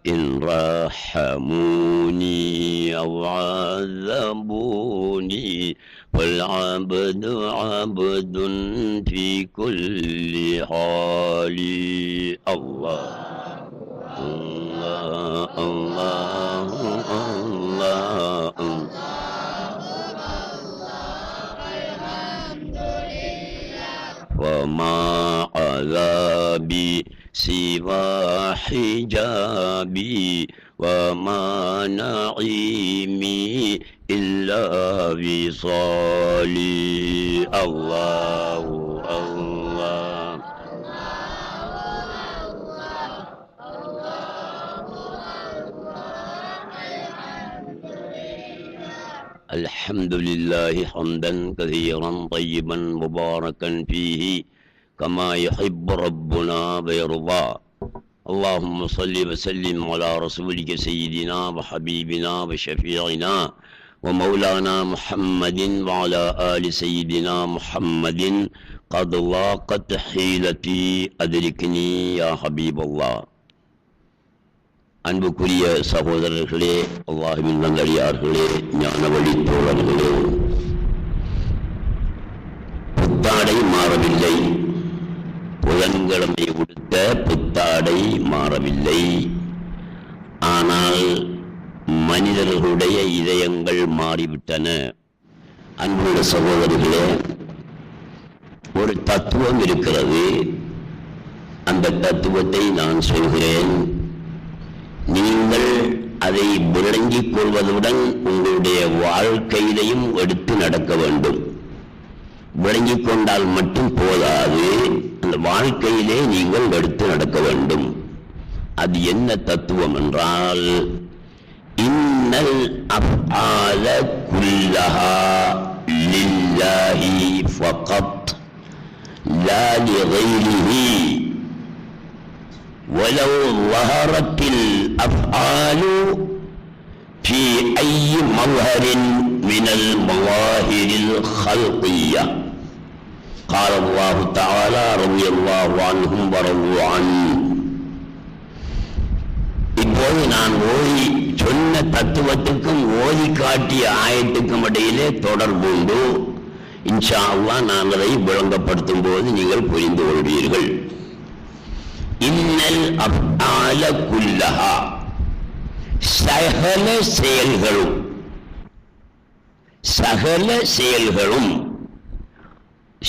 إن رحموني أو عذبوني فالعبد عبد في كل حال. الله الله الله الله وما عذابي سوى حجابي وما نعيمي إلا وصالي. الله الله الحمد لله حمدا كثيرا طيبا مباركا فيه كما يحب ربنا ويرضى. اللهم صل وسلم على رسولك سيدنا وحبيبنا وشفيعنا ومولانا محمد وعلى آل سيدنا محمد قد ضاقت حيلتي أدركني يا حبيب الله. அன்புக்குரிய சகோதரர்களே, அல்லாஹ்வின் நல்லடியார்களே, ஞான வழி தோழர்களே, புத்தாடை மாறவில்லை, புதன்கிழமை உடுத்த புத்தாடை மாறவில்லை. ஆனால் மனிதர்களுடைய இதயங்கள் மாறிவிட்டன. அன்புள்ள சகோதரர்களே, ஒரு தத்துவம் இருக்கிறது. அந்த தத்துவத்தை நான் சொல்கிறேன். நீங்கள் அதை விளங்கிக் கொள்வதுடன் உங்களுடைய வாழ்க்கையிலையும் எடுத்து நடக்க வேண்டும். விளங்கிக் கொண்டால் மட்டும் போதாது, அந்த வாழ்க்கையிலே நீங்கள் எடுத்து நடக்க வேண்டும். அது என்ன தத்துவம் என்றால், இன்னல் அஃஆல குல்லஹா லில்லாஹி ஃபகத் லா லிகைரிஹி ولو ظهرت الأفعال في أي مظهر من المظاهر الخلقية. قال الله تعالى رضي الله عنهم ورضوا عنه. இப்போது நான் ஓதி சொன்ன தத்துவத்துக்கும் ஓதி காட்டிய ஆயத்துக்கும் இடையிலே தொடர்பு உண்டு. இன்ஷா அல்லாஹ் நான் அதை விளங்கப்படுத்தும் போது நீங்கள் புரிந்து கொள்வீர்கள். இன்னல் அஃஆல குல்லஹா, சகல செயல்களும்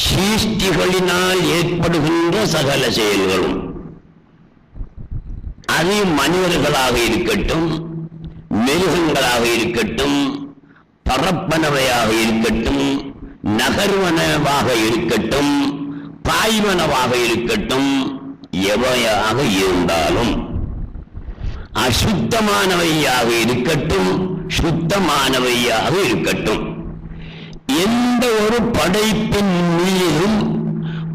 சீஷ்டிகளினால் ஏற்படுகின்ற சகல செயல்களும், அது மனிதர்களாக இருக்கட்டும், மிருகங்களாக இருக்கட்டும், பரப்பனவையாக இருக்கட்டும், நகர்வனவாக இருக்கட்டும், பாய்வனவாக இருக்கட்டும், எவையாக இருந்தாலும், அசுத்தமானவையாக இருக்கட்டும், சுத்தமானவையாக இருக்கட்டும், எந்த ஒரு படைப்பின் மீதும்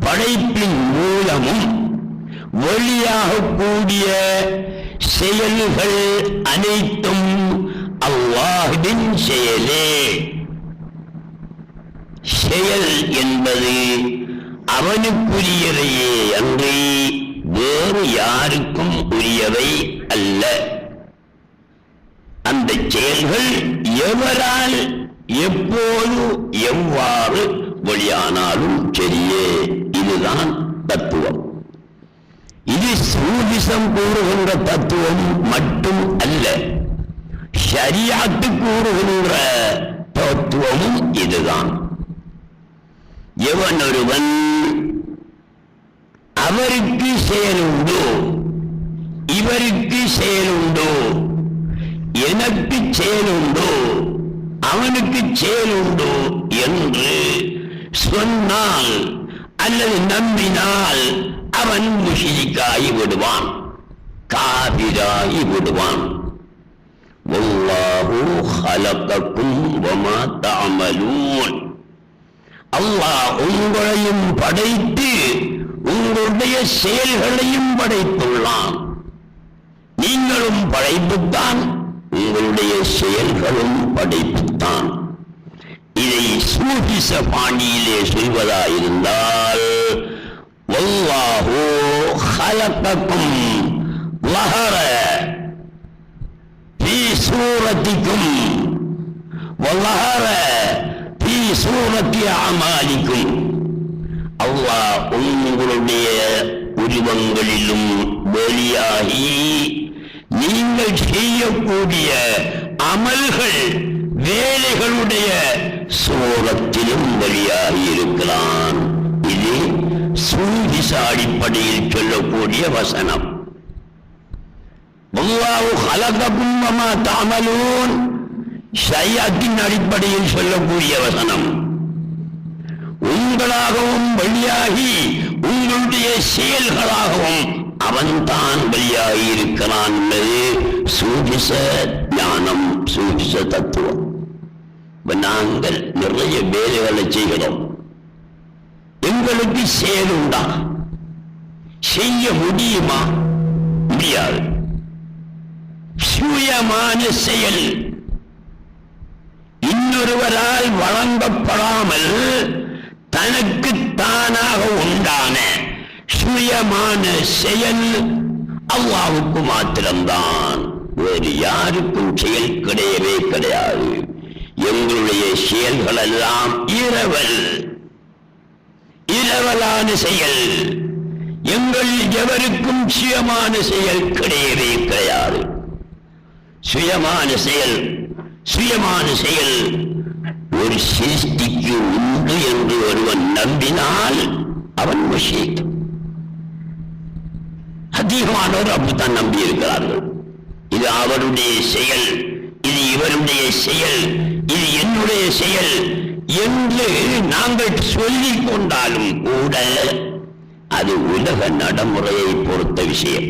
படைப்பின் மூலமும் வெளியாகக்கூடிய செயல்கள் அனைத்தும் அல்லாஹ்வின் செயலே. செயல் என்பது அவனுக்குரியவையே அன்றி வேறு யாருக்கும் உரியவை அல்ல. அந்த செயல்கள் எவரால் எப்போது எவ்வாறு வெளியானாலும் சரியே. இதுதான் தத்துவம். இது சூஃபிசம் கூறுகின்ற தத்துவம் மட்டும் அல்ல, ஷரியாத்து கூறுகின்ற தத்துவமும் இதுதான். எவன் ஒருவன் அவருக்கு செயலுண்டோ, இவருக்கு செயலுண்டோ, எனக்கு செயலுண்டோ, அவனுக்கு செயலுண்டோ என்று சொன்னால் அல்லது நம்பினால் அவன் முஷ்ரிக்காகி விடுவான், காபிராகி விடுவான். வல்லாஹு ஹலகக்கும் வமா தஅமலூன். அல்லாஹ் உங்களையும் படைத்து உங்களுடைய செயல்களையும் படைத்துள்ளான். நீங்களும் படைப்புத்தான், உங்களுடைய செயல்களும் படைப்புத்தான். இதை சூஃபிச பாணியிலே சொல்வதாயிருந்தால் வல்லாஹு ஹலகக்கும் லஹர ஃபீ சூரத்திக்கும் வலஹர ஃபீ சூரத்தி அமாலிக்கும். அல்லாஹ் உங்களுடைய உருவங்களிலும் வெளியாகி நீங்கள் செய்யக்கூடிய அமல்கள் வேலைகளுடைய சூரத்திலும் வெளியாகி இருக்கிறான். இது சூஃபிச அடிப்படையில் சொல்லக்கூடிய வசனம். வல்லாஹு ஹலகக்கும் வமா தஅமலூன் ஷரியத்தின் அடிப்படையில் சொல்லக்கூடிய வசனம். உங்களாகவும் வெளியாகி உங்களுடைய செயல்களாகவும் அவன்தான் வெளியாகி இருக்கிறான் என்பது சூஃபிச ஞானம், சூஃபிச தத்துவம். நாங்கள் நிறைய வேலைகளை செய்கிறோம், எங்களுக்கு செயலுண்டா? செய்ய முடியுமா? முடியாது. சுயமான செயல் இன்னொருவரால் வழங்கப்படாமல் தனக்கு தானாக உண்டான சுயமான செயல் அல்லாஹ்வுக்கு மாத்திரம்தான், வேறு யாருக்கும் செயல் கிடையவே கிடையாது. எங்களுடைய செயல்கள் எல்லாம் இரவலான செயல். எங்கள் எவருக்கும் சுயமான செயல் கிடையவே கிடையாது. சுயமான செயல் ஒரு சிருஷ்டிக்கு உண்டு என்று ஒருவன் நம்பினால் அவன் முஷ்ரிக். அதிகமானோர் அப்படித்தான் நம்பி இருக்கிறார்கள். இது அவருடைய செயல், இது இவருடைய செயல், இது என்னுடைய செயல் என்று நாங்கள் சொல்லிக் கொண்டாலும் கூட அது உலக நடைமுறையை பொறுத்த விஷயம்.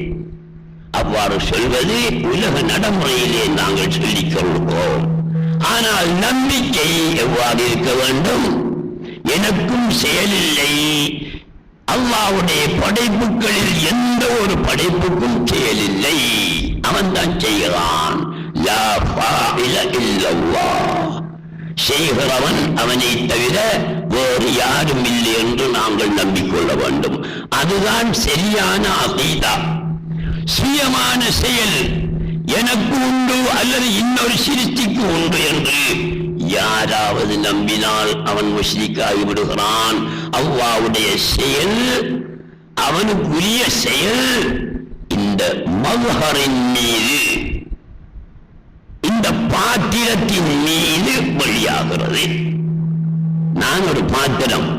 அவ்வாறு சொல்வது உலக நடைமுறையிலே நாங்கள் சொல்லிக் கொள்வோம். ஆனால் நம்பிக்கை எவ்வாறு இருக்க வேண்டும்? எனக்கும் செயலில்லை, அல்லாஹ்வுடைய படைப்புகளில் எந்த ஒரு படைப்புக்கும் செயலில்லை, அவன் தான் செய்கிறான். லா ஃபாஇல இல்லல்லாஹ், செய்கிறவன் அவனை தவிர வேறு யாரும் இல்லை என்று நாங்கள் நம்பிக்கொள்ள வேண்டும். அதுதான் சரியான அகீதா. சுயமான செயல் எனக்கு உண்டு அல்லது இன்னொரு சிருஷ்டிக்கு உண்டு என்று யாராவது நம்பினால் அவன் முஷ்ரிக்காகி விடுகிறான். அல்லாஹ்வுடைய செயல், அவனுக்குரிய செயல் இந்த மல்ஹரின் மீது, இந்த பாத்திரத்தின் மீது வெளியாகிறது. நான் ஒரு பாத்திரம்,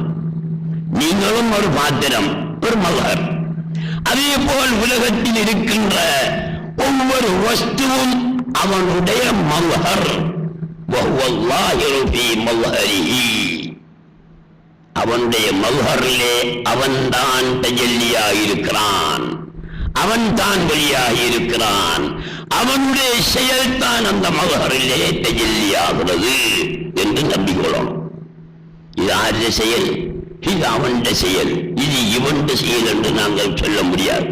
நீங்களும் ஒரு பாத்திரம், ஒரு மல்ஹர். அதே போல் உலகத்தில் இருக்கின்ற ஒவ்வொரு வஸ்துவும் அவனுடைய மல்ஹர். அவனுடைய மல்ஹரிலே அவன்தான் தஜல்லியாயிருக்கிறான், அவன்தான் வெளியாகியிருக்கிறான். அவனுடைய செயல்தான் அந்த மல்ஹரிலே தஜல்லியாகிறது என்று நம்பிக்கொள்ளணும். இது ஆரிய செயல், இது அவன் செயல், இது இவன் செயல் என்று நாங்கள் சொல்ல முடியாது.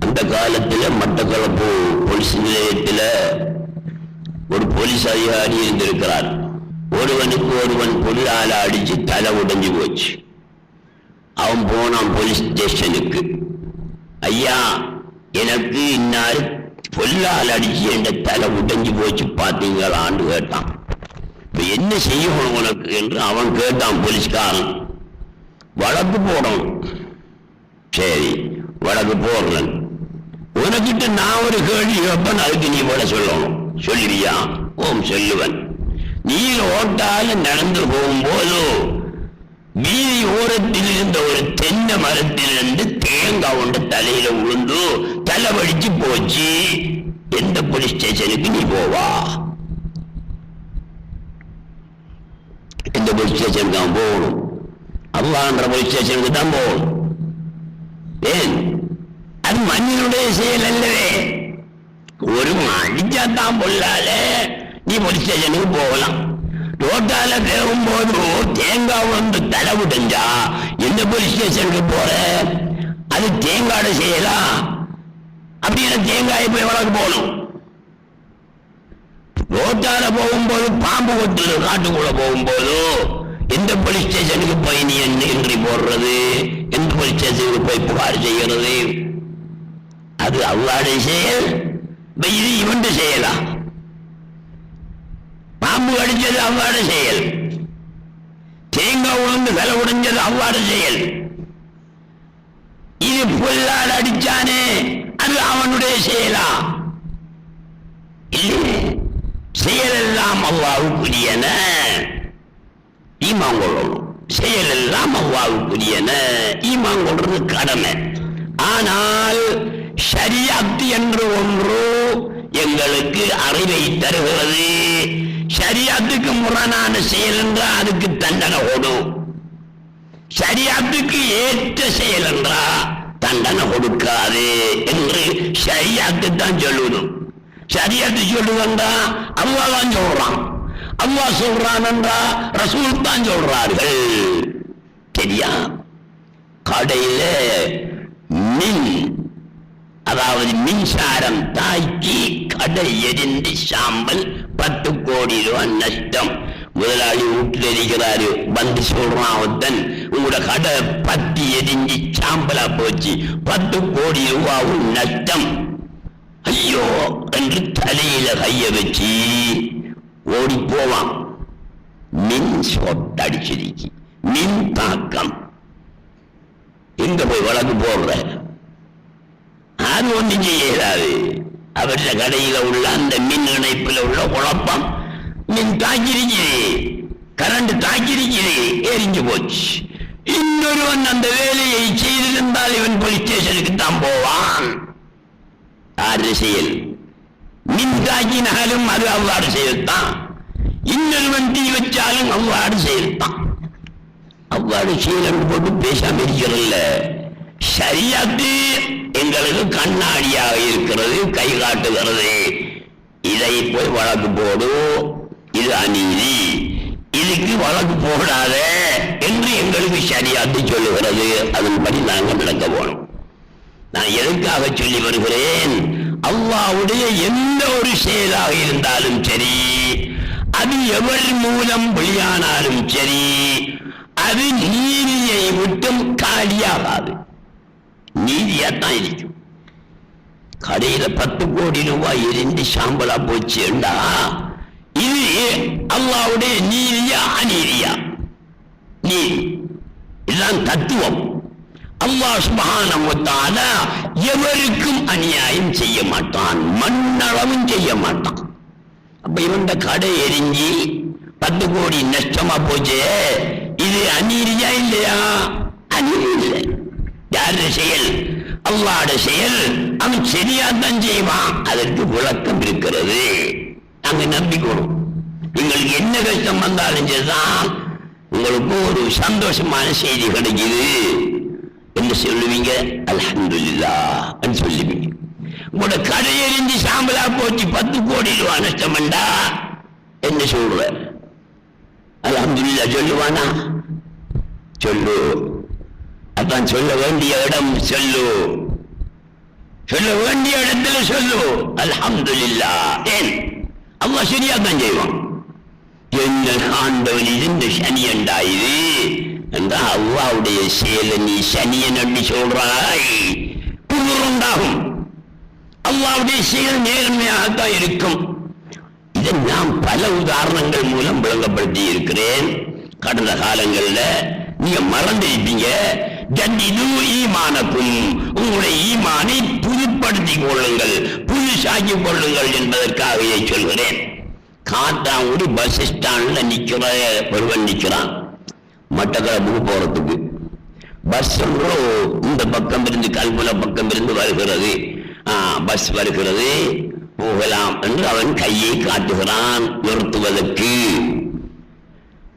அந்த காலத்தில் மட்டக்களப்பு போலீஸ் நிலையத்தில் ஒரு போலீஸ் அதிகாரி இருந்திருக்கிறார். ஒருவனுக்கு ஒருவன் பொருளால அடிச்சு தலை உடைஞ்சு போச்சு. அவன் போனான் போலீஸ் ஸ்டேஷனுக்கு. ஐயா, எனக்கு இன்னாரு பொல்லால் அடிச்சு என்ற தலை உடைஞ்சு போச்சு பார்த்தீங்களான்னு கேட்டான். இப்ப என்ன செய்யணும் உனக்கு என்று அவன் கேட்டான். போலீஸ்காரன் வழக்கு போடணும். சரி, வழக்கு போடுறேன். உனக்கிட்ட நான் ஒரு கேள்வி கேட்பேன், அதுக்கு நீ போல சொல்லணும். சொல்லுவியா? ஓம் சொல்லுவன். நீ ஓட்டால நடந்து போகும்போது வீதி ஓரத்தில் இருந்த ஒரு தென்னை மரத்திலிருந்து தேங்காய் ஒன்று தலையில விழுந்து தலை வடிச்சு போச்சு. எந்த போலீஸ் ஸ்டேஷனுக்கு நீ போவா? எந்த போலீஸ் ஸ்டேஷனுக்கு தான் போகணும்? அல்லான்ற போலீஸ் ஸ்டேஷனுக்கு தான் போகணும். ஏன்? அது மண்ணினுடைய செயல் அல்லவே. ஒரு அடிச்சாத்தான் பொல்லால நீ போலீஸ் ஸ்டேஷனுக்கு போகலாம். ரோட்டால போகும்போது தேங்காய் வந்து தலை விடுஞ்சா எந்த போலீஸ் ஸ்டேஷனுக்கு போற? அது தேங்காட செய்யலாம். அப்படின்னு தேங்காயை போய் வளர்க்க போகணும். ரோட்டால போகும்போது பாம்பு கொத்துது, காட்டுக்குள்ள போகும்போது எந்த போலீஸ் ஸ்டேஷனுக்கு போய் நீ என்ட்ரி போடுறது? எந்த போலீஸ் ஸ்டேஷனுக்கு போய் புகார் செய்கிறது? அது அவ்வாடைய செயல். இது இவன் செய்யலா? பாம்பு அடிச்சது அவ்வாறு செயல், தேங்காய் உணர்ந்து தலை உடைஞ்சது அவ்வாறு செயல். இது பொல்லால் அடிச்சானே, அது அவனுடைய செயலா? இல்லை, செயல் எல்லாம் அல்லாஹ்வுக்குரியன. ஈமான் கொள்ளணும். செயல் எல்லாம் அல்லாஹ்வுக்குரியன. ஈமான் கொள்றது கடமை. ஆனால் ஷரியத் என்று ஒன்று எங்களுக்கு அறிவை தருகிறது. ஷரியத்துக்கு முரணான செயல் என்றால் அதுக்கு தண்டனை ஓடும். ஷரியத்துக்கு ஏற்ற செயல் என்றா தண்டனை கொடுக்காது என்று ஷரியத்து தான் சொல்லுது. ஷரியத்து சொல்லுதுன்றா அல்லாஹ் தான் சொல்றான். அல்லாஹ் சொல்றான் என்றா ரசூல் தான் சொல்றார்கள். சரியா? கடையில மின், அதாவது மின்சாரம் தாக்கி கடை எரிந்து சாம்பல் 10 கோடி ரூபாய் நஷ்டம். முதலாளி வீட்டில் இருக்கிறாரு, வந்து சொல்றான் ஒருத்தன், உங்களோட கடை பத்தி எரிஞ்சு சாம்பலா போச்சு, 10 கோடி ரூபாவும் நஷ்டம். ஐயோ என்று தலையில கைய வச்சு ஓடி போவான். மின் ஷாட் அடிச்சிருக்கு, மின் தாக்கம். எங்க போய் வழக்கு போடுற? அது ஒன்றும் செய்யலாது. அவருடைய கடையில உள்ள அந்த மின் இணைப்பில் உள்ள குழப்பம், மின் தாக்கிருச்சு, கரண்ட் தாக்கிருச்சு, எரிஞ்சு போச்சு. இன்னொருவன் அந்த வேலையை செய்திருந்தால் இவன் போலீஸ் ஸ்டேஷனுக்கு தான் போவான். ஆறு செயல். மின் தாக்கினாலும் அது அவ்வாறு செயல்தான். இன்னொருவன் தீ வச்சாலும் அவ்வாறு செயல்தான். அவ்வாறு செயல் போட்டு பேசாம இருக்கிறல்ல. ஷரியத்து எங்களுக்கு கண்ணாடியாக இருக்கிறது, கை காட்டுகிறது. இதை போய் வழக்கு போடு, இது அநீதி, இதுக்கு வழக்கு போடாத என்று எங்களுக்கு ஷரியத்து சொல்லுகிறது. அதன்படி நாங்கள் நடக்க போனோம். நான் எதற்காக சொல்லி வருகிறேன்? அல்லாஹ்வுடைய எந்த ஒரு செயலாக இருந்தாலும் சரி, அது எவர் மூலம் வெளியானாலும் சரி, அது நீதியை விட்டும் காலியாகாது. நீதியாத்தான் இருக்கும். கடையில 10 கோடி ரூபாய் எரிந்து சாம்பலா போச்சுண்டா இது அல்லாஹ்வுடைய நீதியா அநீதியா? நீதி. இதுதான் தத்துவம். அல்லாஹ் சுப்ஹானஹு வ தஆலா எவருக்கும் அநியாயம் செய்ய மாட்டான், மண்ணளவும் செய்ய மாட்டான். அப்ப இவன் கடை எரிஞ்சு 10 கோடி நஷ்டமா போச்சு, இது அநீதியா இல்லையா? அநீதி இல்லை. யாரு செயல்? அல்லாஹ்வுடைய செயல். அவன் சரியாத்தான் செய்வான். அதற்கு விளக்கம் இருக்கிறது. நாங்க நம்பிக்கணும். உங்களுக்கு என்ன கஷ்டம் வந்தாலும் சரிதான், உங்களுக்கு ஒரு சந்தோஷமான செய்தி கிடைக்குது என்று சொல்லுவீங்க, அல்ஹம்துலில்லாஹ் சொல்லுவீங்க. உங்களோட கடை எரிஞ்சு சாம்பலா போச்சு, 10 கோடி ரூபாய் நஷ்டம்டா என்ன சொல்ற? அல்ஹம்துலில்லாஹ் சொல்லுவானா? சொல்லு. அதான் சொல்ல வேண்டிய இடம் சொல்லு, சொல்ல வேண்டிய இடத்துல சொல்லு. அல்ஹம்துலில்லாஹ். ஏன் அல்லாஹ் சரியா தான் செய்வான். என்ன ஆண்டவன் இந்த சனியன் இது என்றா அல்லாஹ்வுடைய செயலை நீ சனியன் என்று சொல்றாய், குஃப்ருண்டாகும். அல்லாஹ்வுடைய செயல் நேர்மையாகத்தான் இருக்கும். இதை நான் பல உதாரணங்கள் மூலம் விளங்கப்படுத்தி இருக்கிறேன். கடந்த காலங்களில் நீங்க மறந்திருப்பீங்க. ஜன்னிது ஈமானக்கும், உங்களுடைய ஈமானை புதுப்படுத்திக் கொள்ளுங்கள், புதுசாக்கிக் கொள்ளுங்கள் என்பதற்காகவே சொல்கிறேன். காத்தாங்குடி பஸ் ஸ்டாண்ட்ல நிக்கிற ஒருவன் நிக்கிறான், மட்டக்களப்புக்கு போறதுக்கு. பஸ் இந்த பக்கம் இருந்து கல்முனை பக்கம் இருந்து வருகிறது, பஸ் வருகிறது, போகலாம் என்று அவன் கையை காட்டுகிறான் நிறுத்துவதற்கு.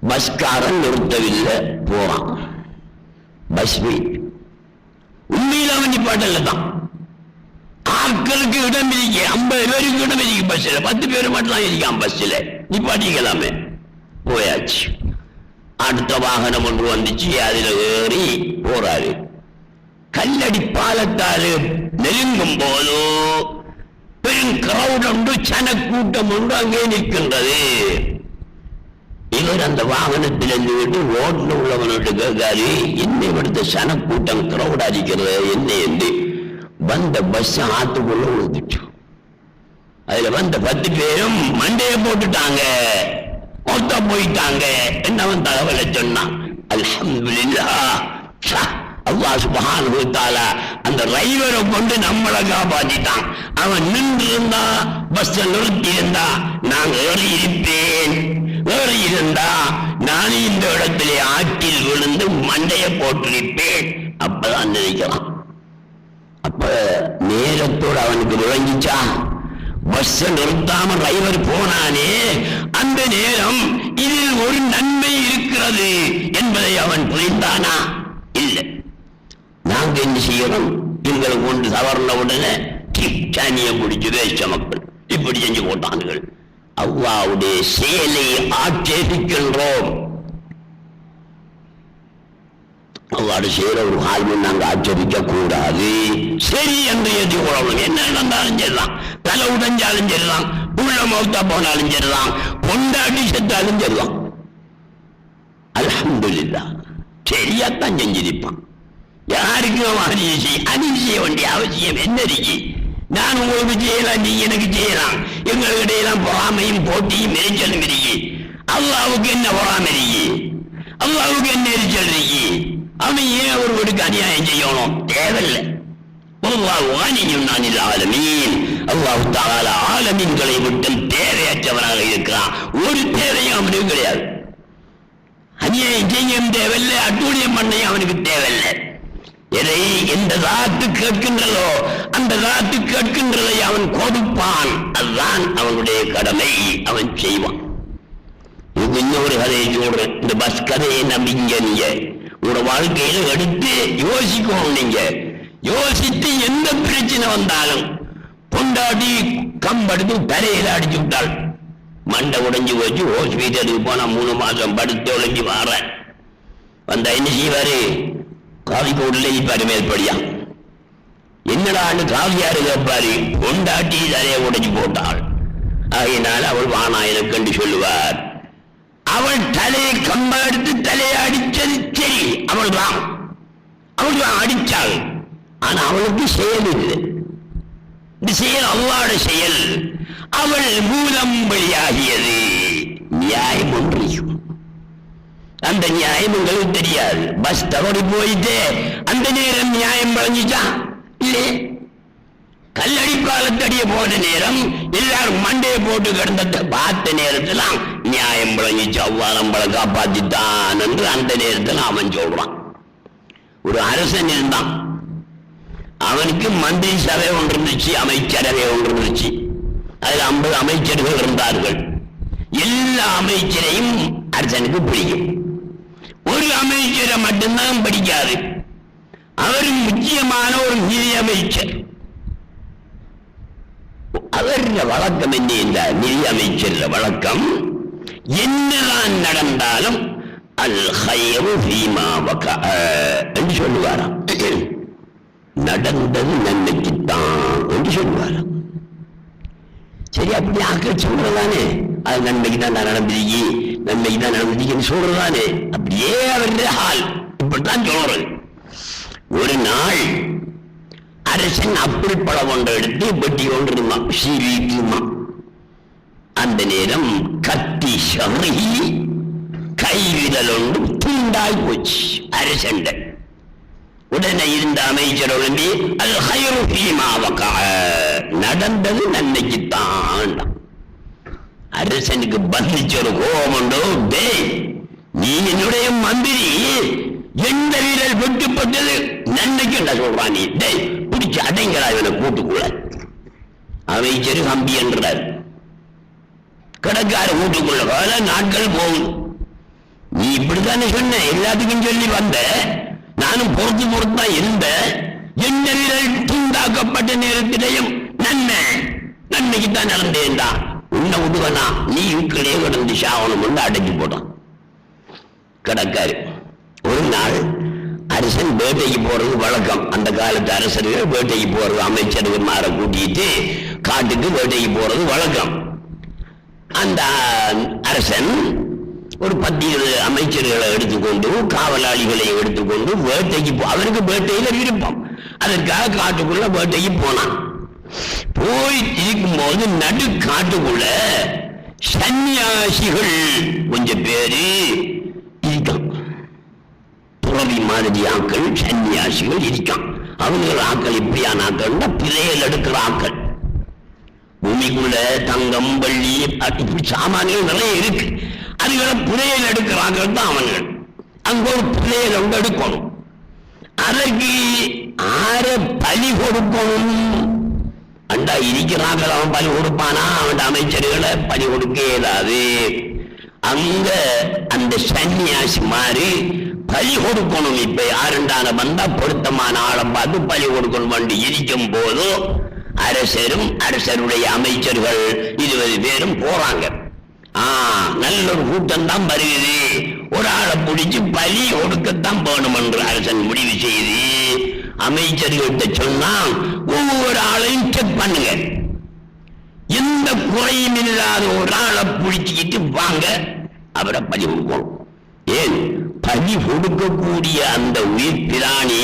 பஸ்காரன் நிறுத்தவில்லை, போறான். பஸ் உண்மையில் அவன் நிப்பாட்டல தான். ஆட்களுக்கு இடம் இருக்கு, 50 பேருக்கு இடம் இருக்கு பஸ்ல, 10 பேர் மட்டும் தான் இருக்கான் பஸ்ல, நிப்பாட்டிக்கலாமே. போயாச்சு. அடுத்த வாகனம் ஒன்று வந்துச்சு, அதுல ஏறி போறாரு. கல்லடி பாலத்தால் நெருங்கும் போதோ பெரும் கிரௌட் ஒன்று, சனக்கூட்டம் ஒன்று அங்கே நிற்கின்றது. இவர் அந்த வாகனத்திலிருந்து விட்டு ரோட்ல உள்ளவனோடு கேட்காரு, என்னை விடுத்த சனக்கூட்டம் கிரௌட் அடிக்கிறது என்ன என்று. வந்த பஸ் ஆத்துக்குள்ள விழுந்துச்சு. அதுல வந்த 10 பேரும் மண்டையை போட்டுட்டாங்க, மொத்த போயிட்டாங்க. என்னவன் தகவலை சொன்னான். அல்ஹம்துலில்லாஹ், அல்லாஹ் சுப்ஹானஹு வ தஆலா அந்த டிரைவரை கொண்டு நம்மளை காப்பாத்திட்டான். அவன் நின்று இருந்தா, பஸ் நிறுத்தி இருந்தா நான் ஏறி இருப்பேன். ஏறி இருந்தா நான் இந்த இடத்திலே ஆற்றில் விழுந்து மண்டையை போட்டிருப்பேன். அப்பதான் நினைக்கலாம். அப்ப நேரத்தோடு அவனுக்கு விளங்கிச்சா, பஸ் நிறுத்தாம டிரைவர் போனானே, அந்த நேரம் இதில் ஒரு நன்மை இருக்கிறது என்பதை அவன் புரிந்தானா? இல்லை. நாங்க என்ன செய்யறோம், எங்களுக்கு ஒன்று தவறுன உடனே சாணியை பிடிச்சு வேஷ்ட மக்கள் இப்படி செஞ்சு போட்டார்கள். அல்லாஹ்வுடைய செயலை ஆட்சேபிக்கின்றோம். அவ்வாறு செய்யற ஒரு காலம் நாங்கள் ஆச்சரிக்க கூடாது. சரி என்று எது கூடணும். என்ன நடந்தாலும் சரிதான், தலை உடைஞ்சாலும் சரிதான், உள்ள மௌத்தா போனாலும் சரிதான், கொண்டாடி செத்தாலும் சரிதான். அல்ஹம்துலில்லாஹ், சரியாத்தான் செஞ்சிருப்பான். யாருக்கும் அநீதி செய்ய வேண்டிய அவசியம் என்ன இருக்கு? நான் உங்களுக்கு செய்யலாம், நீ எனக்கு செய்யலாம். எங்களுக்கு எல்லாம் பொறாமையும் போட்டியும் எரிச்சலும் இருக்கு. அல்லாஹ்வுக்கு என்ன பொறாமை இருக்கு? அல்லாஹ்வுக்கு என்ன எரிச்சல் இருக்கு? அவன் ஏன் ஒருவருக்கு அநியாயம் செய்யணும்? தேவையில்லை. அல்லாஹ் தஆலா ஆலமீன்களை விட்டு தேவையற்றவனாக இருக்கிறான். ஒரு தேவையும் அவனுக்கு கிடையாது. அநியாயம் செய்யும் தேவையில்லை, அட்டூழியம் பண்ணையும் அவனுக்கு தேவையில்லை. எதை எந்த தாத்து கேட்கின்றதோ அந்த தாத்து கேட்கின்றதை அவன் கொடுப்பான். அதுதான் அவனுடைய கடமை, அவன் செய்வான். இது இன்னொரு கதையை சொல்றேன். இந்த பஸ் கதையை நம்பிங்க. நீங்க உங்களோட வாழ்க்கையில எடுத்து யோசிக்கணும். நீங்க யோசித்து எந்த பிரச்சனை வந்தாலும் கொண்டாடி கம்பெடுத்து தலையில அடிச்சு விட்டாள், மண்டை உடைஞ்சு போச்சு, ஹாஸ்பிட்டலுக்கு போனா 3 மாசம் படுத்து உழைஞ்சி வார வந்தா என்ன செய்வாரு? காவிக்கோடுல இப்பாரு மேல்படியா. என்னடான்னு காவியாரு கேட்பாரு. கொண்டாட்டி தலையை உடைஞ்சு போட்டாள். ஆகையினால் அவள் வானாயிரம் கண்டு சொல்லுவார். அவள் தலையை கம்ப எடுத்து தலையை அடிச்சது சரி, அவள் தான் அடிச்சாள். ஆனா அவளுக்கு செயல் இல்லை. இந்த செயல் அல்லாஹ்வுடைய செயல். அவள் மூலம் வெளியாகியது. நியாயம் ஒன்றையும் அந்த நியாயம் உங்களுக்கு தெரியாது. பஸ் தவறி போயிட்டு அந்த நேரம் நியாயம் வழங்கிச்சா? இல்லே. கல்லடி பாலத்தடிய போன நேரம் எல்லாரும் மண்டையை போட்டு கிடந்த பார்த்த நேரத்தில் நியாயம் வழங்கிச்சு. அல்லாஹ் நம்மளை காப்பாத்தித்தான் என்று அந்த நேரத்தில் அவன் சொல்றான். ஒரு அரசன் இருந்தான். அவனுக்கு மந்திரி சபை ஒன்று இருந்துச்சு, அமைச்சரவை ஒன்று இருந்துச்சு. அதில் 50 அமைச்சர்கள் இருந்தார்கள். எல்லா அமைச்சரையும் அரசனுக்கு பிடிக்கும். ஒரு அமைச்சரை மட்டும்தான் பிடிக்காது. அவர் முக்கியமான ஒரு நிதி அமைச்சர். அவர் வழக்கம் என்ன என்றால், நிதி அமைச்சர் வழக்கம் என்னதான் நடந்தாலும் அல் ஹைரு ஃபீமா வகஅ என்று சொல்லுவாராம். நடந்தது நன்மைக்குத்தான் என்று சொல்லுவாராம். சரி, அப்படி ஆக்கள் சொல்றதானே, அது நன்மைக்கு தான் நடந்துருக்கி, நன்மைக்கு தான் நடந்துருக்குன்னு சொல்றதானே, அப்படியே அவருடைய ஹால் இப்படித்தான் சொல்றது. ஒரு நாள் அரசன் அப்பிள் பழம் ஒன்று எடுத்து வெட்டி கொண்டிருந்தான், சீவிட்டுமான். அந்த நேரம் கத்தி சருகி கைவிரல் ஒன்று துண்டாய் போச்சு அரசண்ட. உடனே இருந்த அமைச்சர் ஒழுங்கி அல் ஹைரு ஃபீமா வகஅ, நடந்தது நன்மைக்குத்தான். அரசனுக்கு பதிலிச்ச ஒரு கோபம் உண்டோ, டேய் நீ என்னுடைய மந்திரி, எந்த வீரல் வெட்டுப்பட்டது நன்மைக்கு என்ன சொல்றான் நீ, டேய் பிடிச்சு அடைங்களா இவனை கூட்டுக்குள்ள. அமைச்சர் கம்பி என்றார். கடற்கார வீட்டுக்குள்ள பல நாட்கள் போகும். நீ இப்படித்தானே சொன்ன, எல்லாத்துக்கும் சொல்லி வந்த, நானும் பொறுத்து தான் இருந்த. எந்த வீரல் துண்டாக்கப்பட்ட நேரத்திலையும் நன்மைக்குத்தான் நடந்தேன்டா. உன்னை விடுவனா, நீ வீட்டிலே கிடந்து சாவனம் அடைஞ்சு போட்டான் கடற்காரு. ஒரு நாள் அரசன் வேட்டைக்கு போறது வழக்கம். அந்த காலத்து அரசர்கள் வேட்டைக்கு போறது, அமைச்சர்கள் மாற கூட்டிட்டு காட்டுக்கு வேட்டைக்கு போறது வழக்கம். அந்த அரசன் ஒரு 10 அமைச்சர்களை எடுத்துக்கொண்டு, காவலாளிகளை எடுத்துக்கொண்டு வேட்டைக்கு அவருக்கு வேட்டையில விருப்பம், அதற்காக காட்டுக்குள்ள வேட்டைக்கு போனான். போய் இருக்கும்போது நடு காட்டுக்குள்ள சன்னியாசிகள் கொஞ்சம் பேரு இருக்கான். துறவி மாதிரி ஆக்கள் சன்னியாசிகள் இருக்கான். அவங்க ஆக்கள் இப்படியான ஆக்கள், பிழையில் எடுக்கிற ஆக்கள். பூமிக்குள்ள தங்கம் வெள்ளி இப்படி சாமான்கள் நிறைய இருக்கு. அதுகளை புதையல் எடுக்கிறாங்க தான் அவன்கள். அங்க ஒரு புதையல் ஒன்று எடுக்கணும். அதற்கு ஆற பலி கொடுக்கணும் அண்டா இருக்கிறாங்க. அவன் பலி கொடுப்பானா, அவன் அமைச்சர்களை பலி கொடுக்க இயலாது. அங்க அந்த சன்னியாசி மாதிரி பலி கொடுக்கணும். இப்ப யாருண்டான வந்தா பொருத்தமான ஆளை பார்த்து பலி கொடுக்கணும் என்று இருக்கும் போது அரசரும் அரசருடைய அமைச்சர்கள் 20 பேரும் போறாங்க. நல்ல ஒரு கூட்டம் தான் வருகிறது. ஒரு ஆளை பிடிச்சு பலி கொடுக்கத்தான் போகணும் என்று அரசன் முடிவு செய்து அமைச்சர்கிட்ட சொன்னா, ஒவ்வொரு ஆளையும் செக் பண்ணுங்க, எந்த குறையும் இல்லாத ஒரு ஆளை பிடிச்சிக்கிட்டு வாங்க, அவரை பலி கொடுக்கணும். ஏன், பலி கொடுக்கக்கூடிய அந்த உயிர் பிராணி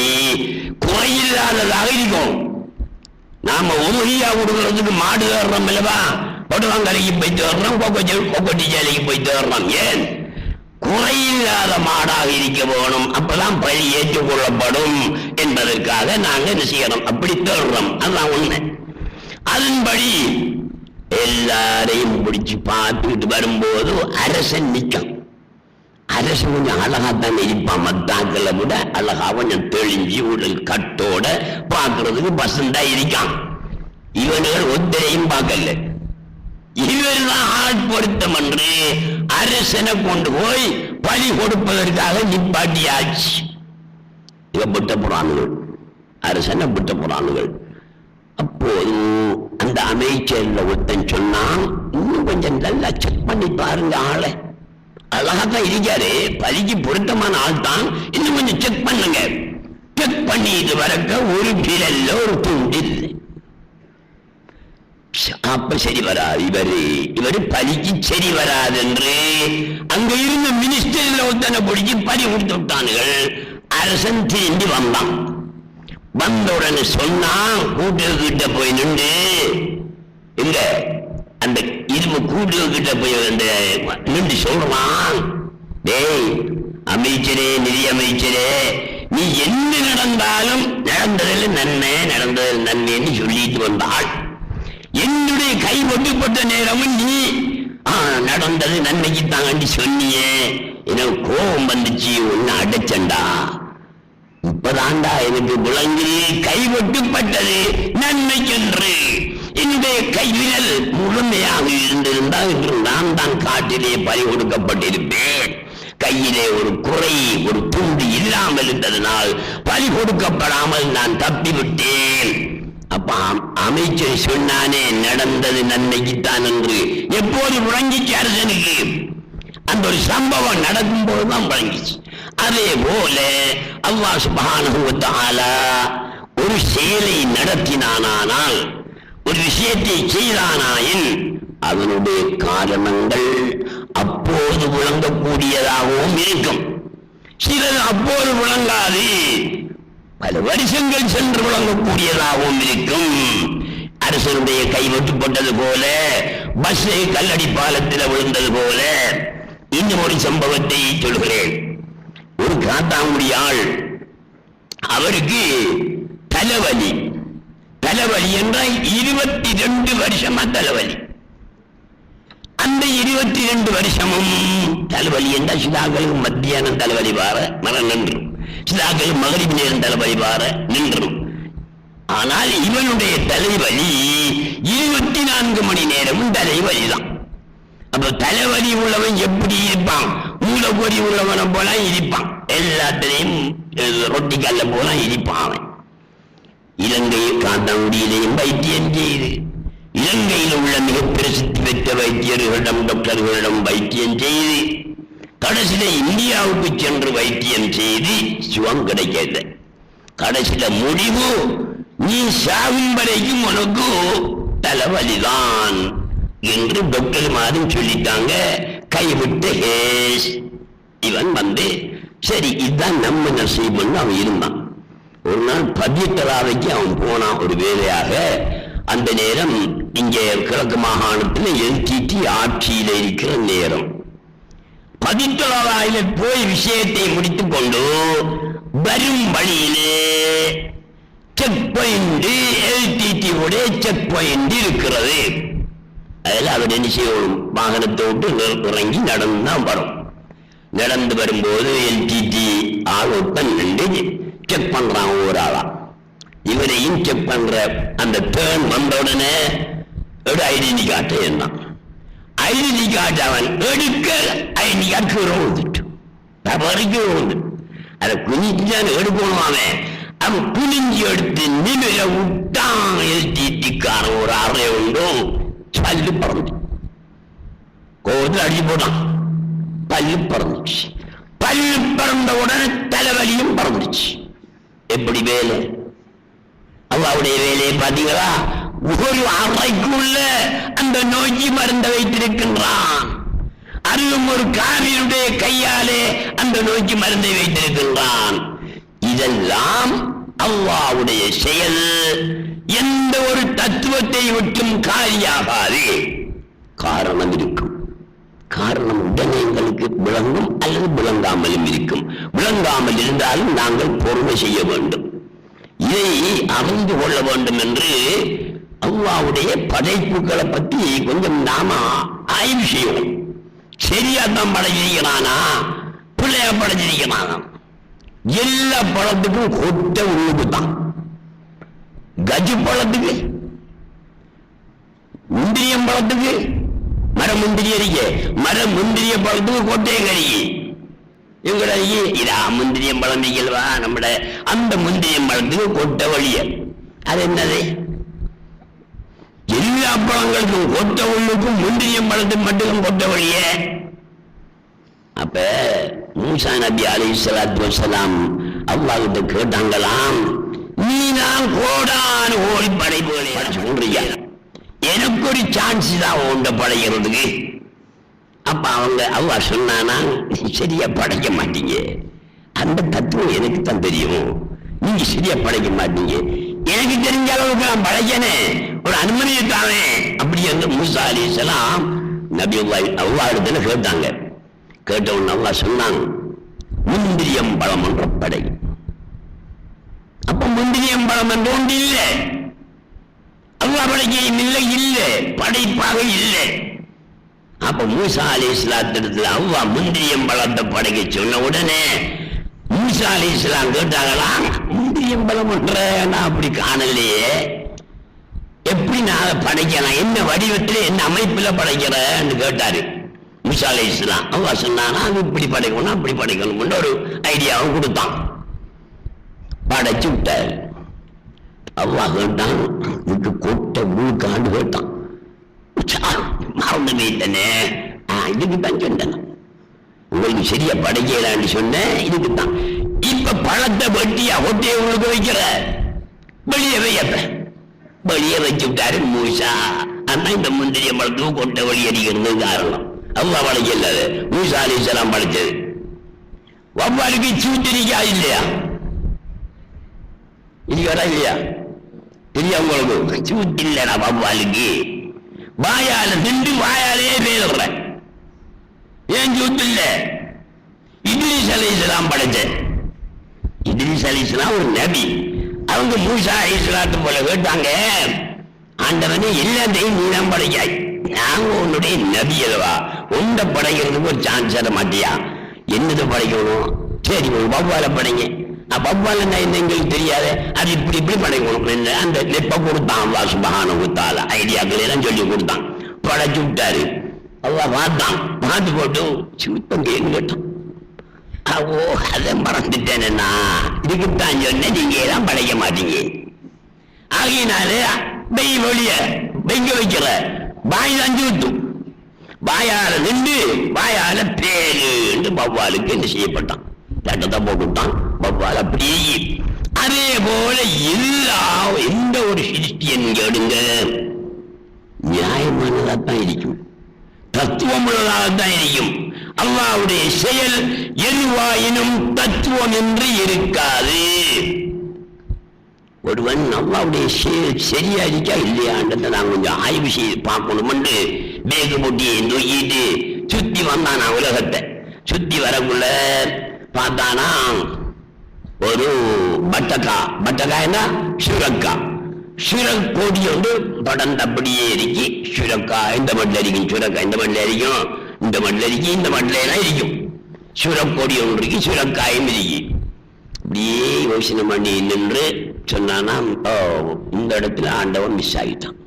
குறையில்லாததாக இருக்கும். நாம உருகியா கொடுக்கறதுக்கு மாடு ஏறுறோம் இல்லவா, படுவாங்கரைக்கு போயிட்டு வர்றோம், கொக்கட்டி சேலைக்கு போயிட்டு வர்றோம். ஏன், குறையில்லாத மாடாக இருக்க வேணும், அப்பதான் பலி ஏற்றுக்கொள்ளப்படும் என்பதற்காக நாங்க என்ன செய்யறோம், அப்படி தேடுறோம். அதுதான் உண்மை. அதன்படி எல்லாரையும் பிடிச்சு பார்த்துக்கிட்டு வரும்போது அரசன் நிற்கும். அரசன் கொஞ்சம் அழகாத்தான் இருப்பான், மத்தாக்களை விட அழகா கொஞ்சம் தெளிஞ்சு உடல் கட்டோட பார்க்கறதுக்கு பசந்தா இருக்கான். இவனுகள் ஒத்தரையும் பார்க்கல. இவர்தான் ஆள் பொருத்தம் என்று அரசனை கொண்டு போய் பலி கொடுப்பதற்காக நிப்பாட்டியாச்சு. இவ விட்ட புறானுகள், அரசனை விட்ட புறானுகள். அப்போது அந்த அமைச்சர்ல ஒருத்தன் சொன்னான், இன்னும் கொஞ்சம் நல்லா செக் பண்ணி பாருங்க, ஆளை அழகாத்தான் இருக்காரு, பலிக்கு பொருத்தமான ஆள் தான், இன்னும் கொஞ்சம் செக் பண்ணுங்க. செக் பண்ணிட்டு வரக்க ஒரு விரல்ல ஒரு துண்டு இல்லை. அப்ப சரி வராது, இவரு பலிக்கு சரி வராது என்று அங்க இருந்த மினிஸ்டர்ல ஒருத்தனை பிடிச்சி பலி கொடுத்து விட்டானுகள். அரசன் திரும்பி வந்தான். வந்த உடனே சொன்னான், கூட்டுக்கிட்ட போய் நின்று, இல்ல அந்த இரும்பு கூட்டுக்கிட்ட போய் நின்று சொல்றான், டேய் அமைச்சரே, நிதி அமைச்சரே, நீ என்ன நடந்தாலும் நடந்ததில் நன்மை, நடந்ததில் நன்மைன்னு சொல்லிட்டு வந்தாள். என்னுடைய கை ஒட்டுப்பட்ட நேரமும் நீ நடந்தது நன்மைக்கு தாண்டி சொன்னியே, எனக்கு கோபம் வந்துச்சு, ஒன்னு அடைச்சண்டா. இப்பதாண்டா எனக்கு விளங்கி கை ஒட்டுப்பட்டது நன்மைக்கென்று. என்னுடைய கைவிரல் முழுமையாக இருந்திருந்தால் என்று நான் தான் காட்டிலே பறி கொடுக்கப்பட்டிருப்பேன். கையிலே ஒரு குறை, ஒரு துண்டு இல்லாமல் இருந்ததனால் பறி கொடுக்கப்படாமல் நான் தப்பிவிட்டேன். அப்ப அமைச்சர் சொன்னானே, நடந்தது நன்மைக்குத்தான் என்று எப்போது விளங்கிச்சு அரசனுக்கு. அந்த ஒரு சம்பவம் நடக்கும் போதுதான் வழங்கிச்சு. அதே போல அல்லாஹ் சுப்ஹானஹு வ தஆலா ஒரு செயலை நடத்தினானால், ஒரு விஷயத்தை செய்தானாயின் அதனுடைய காரணங்கள் அப்போது விளங்கக்கூடியதாகவும் இருக்கும். சிலது அப்போது விளங்காது, பல வருஷங்கள் சென்று விளங்கக்கூடியதாகவும் இருக்கும். அரசனுடைய கை வெட்டுப்பட்டது போல, பஸ் கல்லடி பாலத்தில் விழுந்தது போல. இன்னும் ஒரு சம்பவத்தை சொல்கிறேன். ஒரு காத்தாங்குடி ஆள், அவருக்கு தலைவலி. தலைவலி என்றால் 22 வருஷமா தலைவலி. அந்த 22 வருஷமும் தலைவலி என்றால் சிலாக்களுக்கு மத்தியானம் தலைவலி வார மரம் நின்றும், சிலாக்களுக்கு மகரிப் நேரம் தலைவலி வார நின்றும். ஆனால் இவனுடைய தலைவலி 24 மணி நேரமும் தலைவலி தான். அப்ப தலைவலி உள்ளவன் எப்படி இருப்பான்? மூலப்பொறி உள்ளவனை போல இருப்பான். எல்லாத்திலையும் ரொட்டி கல்ல போல இருப்பான் அவன். இலங்கையில் காத்தாங்குடியிலையும் வைத்தியம் செய்து, இலங்கையில் உள்ள மிக பிரசித்தி பெற்ற வைத்தியர்களிடம் டாக்டர்களிடம் வைத்தியம் செய்து, கடைசியில இந்தியாவுக்கு சென்று வைத்தியம் செய்து சுகம் கிடைக்கல. கடைசியில முடிவு, நீ சாகும் வரைக்கும் உனக்கு தலைவலிதான் என்று டாக்டர் மாதிரி சொல்லிட்டாங்க. கைவிட்டு இவன் வந்து சரி இதுதான் நம்ம நசீபுன்னு அவன் இருந்தான். ஒரு நாள் பதியத்தலாவைக்கு அவன் போனான் ஒரு வேலையாக. அந்த நேரம் இங்கே கிழக்கு மாகாணத்தில் எல்டிடி ஆட்சியில் இருக்கிற நேரம். பதித்தலாவாயில போய் விஷயத்தை முடித்துக் கொண்டு வரும் வழியிலே செக் பாயிண்ட், எல்டிடி உடைய செக் பாயிண்ட் இருக்கிறது. அதில் அவர் என்ன செய்யணும், வாகனத்தை விட்டு இறங்கி நடந்துதான் வரும். நடந்து வரும்போது எல்டிடி ஆள் ஒப்பன் நின்று செக் பண்றான் ஒரு ஆளா. இவரையும் செக் பண்ற அந்த டேர்ன் வந்த உடனே ஐடென்டி கார்டு என்ன ஐடென்டி கார்டு அவன் எடுக்க ஐடென்டி கார்டு கீழே விழுந்துட்டு வரைக்கும் விழுந்து அதை குனிஞ்சுதான் எடுக்கணும். அவன் குனிஞ்சு எடுத்து நிமிர விட்டான். எல்டிடிக்காரன் ஒரு அறை உண்டோ பல்லு பறந்து கோவத்தில் அடிச்சு போட்டான். பல்லு பறந்துச்சு. பல்லு பறந்த உடனே தலைவலியும் பறந்துச்சு. எப்படி வேலை? அல்லாவுடைய வேலையை பார்த்தீங்களா? ஒரு அறைக்குள்ள அந்த நோய்க்கு மருந்து வைத்திருக்கின்றான். அதுவும் ஒரு காவியுடைய கையாலே அந்த நோய்க்கு மருந்தை வைத்திருக்கின்றான். இதெல்லாம் அல்லாஹ்வுடைய செயல். எந்த ஒரு தத்துவத்தை விட்டும் காலியாகாது. காரணம் இருக்கும். காரணம் உடனே எங்களுக்கு விளங்கும் அல்லது விளங்காமலும் இருக்கும். விளங்காமல் இருந்தாலும் நாங்கள் பொறுமை செய்ய வேண்டும். இதை அறிந்து கொள்ள வேண்டும் என்று அல்லாஹ்வுடைய படைப்புகளை பற்றி கொஞ்சம் நாம ஆய்வு செய்வோம். சரியா தான் படைச்சிருக்கிறானா, பிள்ளையா படைச்சிருக்கிறானா? எல்லா பழத்துக்கும் கொட்ட உள்ளுக்கு தான். கஜு பழத்துக்கு, முந்திரியம் பழத்துக்கு, மர முந்திரி அறிக்கை, மர முந்திரிய பழத்துக்கு கொட்டையை கறிக்கி இவங்கள இதா முந்திரியம் பழம் நீங்கள்வா நம்மட அந்த முந்திரியம் பழத்துக்கு கொட்டை வழிய. அது என்னது? எல்லா பழங்களுக்கும் கொட்டை உள்ளுக்கும் முந்திரியம் பழத்துக்கு மட்டும் கொட்டை வழிய. அப்ப மூசா நபி அலைஹிஸ்ஸலாத்து வஸ்ஸலாம் அல்லாஹ்கிட்ட கேட்டாங்களாம், நீ நான் கோடான ஓடி படைப்புகளை சொல்றியா, எனக்கு ஒரு சான்ஸ் தான் உண்ட படைக்கிறதுக்கு. அப்ப அவங்க அல்லாஹ் சொன்னானா, சரியா படைக்க மாட்டீங்க, அந்த தத்துவம் எனக்கு தான் தெரியும், நீங்க சரியா படைக்க மாட்டீங்க, எனக்கு தெரிஞ்ச அளவுக்கு நான் படைக்கனே, ஒரு அனுமதியை தானே அப்படி என்று மூசா அலைஹிஸ்ஸலாம் நபி அல்லாஹ் இடத்துல கேட்டாங்க. கேட்டவன் அல்லாஹ் சொன்னாங்க, முந்திரியம் பழம் என்ற படை. அப்ப முந்திரியம் பழம் என்று ஒன்று இல்லை, அல்லாஹ் படைக்கையும் இல்லை, இல்லை படைப்பாக இல்லை. அப்ப மூசா அலைஹிஸ்ஸலாத்திடத்துல அல்லாஹ் முந்திரியம் பழத்தை படைக்க சொன்ன உடனே மூசா அலைஹிஸ்ஸலாம் கேட்டாங்களா, முந்திரியம் பழம் என்ற நான் அப்படி காணலையே, எப்படி நான் படைக்கலாம், என்ன வடிவத்தில் என்ன அமைப்புல படைக்கிறேன்னு கேட்டாரு மூசா அலைஹிஸ்ஸலாம். அல்லாஹ் சொன்னானா, அது இப்படி படைக்கணும் அப்படி படைக்கணும் ஒரு ஐடியாவும் கொடுத்தான். படைச்சு விட்டாரு. அல்லாஹ் கேட்டான், இதுக்கு கொட்டை முழுக்காண்டு கேட்டான். மறந்துமே இல்லனே, இதுக்கு தான் சொன்னேன், உங்களுக்கு சரியா படைக்கலான்னு சொன்ன இதுக்குத்தான். இப்ப பழத்தை வெட்டியா ஒட்டிய உங்களுக்கு வைக்கிற வெளியே வையப்ப வெளியே வச்சு விட்டாரு மூசா. ஆனா இந்த முந்திரிய பழத்துக்கு கொட்டை வழி அடிக்கிறது காரணம். அல்லாஹ் படைக்கல, மூசா அலைஹிஸ்ஸலாம் படைச்சது. வவ்வாலுக்கு சூத்திரிக்கா இல்லையா? இல்லையா இல்லையா? தெரியா உங்களுக்கு? சூத்து இல்லடா வவ்வாலுக்கு. வாயால திண்டு வாயாலே பேசுற. ஏன் சூத்து இல்ல? இத்ரீஸ் அலைஹிஸ்ஸலாம் படைச்ச. இத்ரீஸ் அலைஹிஸ்ஸலாம் ஒரு நபி. அவங்க மூசா அலைஹிஸ்ஸலாத்து போல கேட்டாங்க, ஆண்டவனே எல்லாத்தையும் நீதான் படைக்காய், நாங்க உன்னுடைய நபி அல்லவா, உண்ட படைக்கிறதுக்கு ஒரு சான்ஸ் தர மாட்டியா? என்னது படைக்கணும்? சரி ஒரு வவ்வால படைங்க. வவ்வால் என்ன எங்களுக்கு தெரியாது, அது இப்படி இப்படி படைக்கணும். அந்த நெப்ப கொடுத்தான் அல்லாஹ் சுப்ஹானஹு வ தஆலா. ஐடியாக்கள் எல்லாம் சொல்லி கொடுத்தான். படைச்சு விட்டாரு. அல்லாஹ் பார்த்தான். பார்த்து போட்டு சுத்தம் கேட்டான். ஓ அதை மறந்துட்டேன்னா இதுக்குத்தான் சொன்ன, நீங்க எல்லாம் படைக்க மாட்டீங்க. ஆகினால வெளிய வெங்க வைக்கிற வாய் அஞ்சு விட்டு வாயால நின்று வாயால பேரு என்று வவ்வாலுக்கு என்ன செய்யப்பட்டான், சட்டத்தை போட்டுட்டான். வவ்வால் அப்படியே அதே போல எந்த ஒரு சிருஷ்டியன் கேடுங்க நியாயமானதாத்தான் இருக்கும், தத்துவம் உள்ளதாகத்தான் இருக்கும். அல்லாஹ்வுடைய செயல் எதுவாயினும் தத்துவம் என்று இருக்காது. ஒருவன் அல்லாஹ்வுடைய செயல் சரியா இருக்கா இல்லையான்றதை நான் கொஞ்சம் ஆய்வு செய்து பார்க்கணும். பேகு பொட்டியை தூக்கிட்டு சுத்தி வந்தானா உலகத்தை. சுத்தி வரக்குள்ள பார்த்தானா ஒரு பட்டக்காய்னா சுரக்கா. சுரக்கோடி ஒன்று படந்த அப்படியே இருக்கி. சுரக்கா இந்த மட்டில் இருக்கும், சுரக்கா இந்த மட்டில் இருக்கும், இந்த மட்டில் இருக்கி, இந்த மட்டில எல்லாம் இருக்கும். சுரக்கோடி ஒன்று இருக்கு, சுரக்காயும் இருக்கு. அப்படியே யோசனை பண்ணி நின்று சொன்னானா, இந்த இடத்துல ஆண்டவன் மிஸ் ஆகிட்டான்.